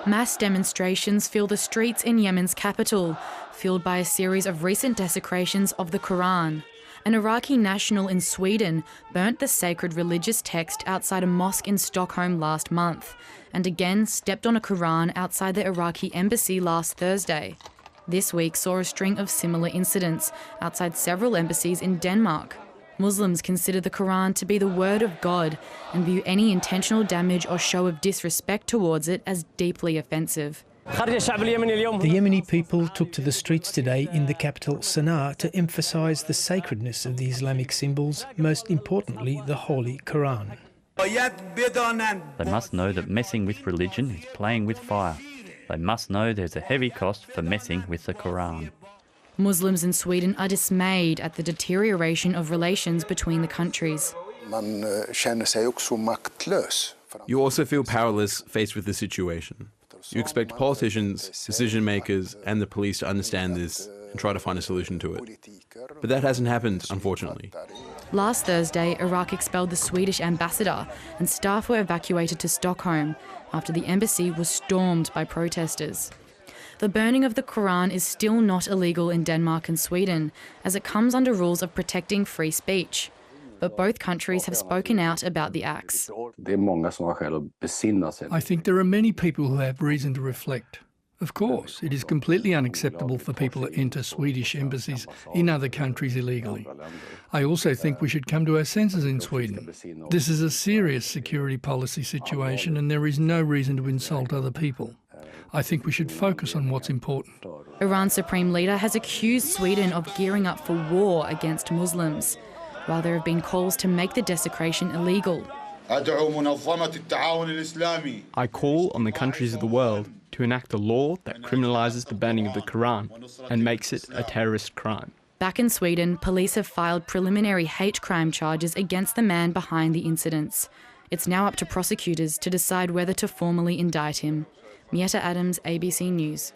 Mass demonstrations fill the streets in Yemen's capital, fueled by a series of recent desecrations of the Koran. An Iraqi national in Sweden burnt the sacred religious text outside a mosque in Stockholm last month, and again stepped on a Koran outside the Iraqi embassy last Thursday. This week saw a string of similar incidents outside several embassies in Denmark. Muslims consider the Koran to be the word of God and view any intentional damage or show of disrespect towards it as deeply offensive. The Yemeni people took to the streets today in the capital Sana'a to emphasise the sacredness of the Islamic symbols, most importantly the Holy Koran. They must know that messing with religion is playing with fire. They must know there's a heavy cost for messing with the Koran. Muslims in Sweden are dismayed at the deterioration of relations between the countries. You also feel powerless faced with the situation. You expect politicians, decision makers and the police to understand this and try to find a solution to it. But that hasn't happened, unfortunately. Last Thursday, Iraq expelled the Swedish ambassador and staff were evacuated to Stockholm after the embassy was stormed by protesters. The burning of the Koran is still not illegal in Denmark and Sweden, as it comes under rules of protecting free speech. But both countries have spoken out about the acts. I think there are many people who have reason to reflect. Of course, it is completely unacceptable for people to enter Swedish embassies in other countries illegally. I also think we should come to our senses in Sweden. This is a serious security policy situation and there is no reason to insult other people. I think we should focus on what's important. Iran's supreme leader has accused Sweden of gearing up for war against Muslims, while there have been calls to make the desecration illegal. I call on the countries of the world to enact a law that criminalises the banning of the Quran and makes it a terrorist crime. Back in Sweden, police have filed preliminary hate crime charges against the man behind the incidents. It's now up to prosecutors to decide whether to formally indict him. Mietta Adams, ABC News.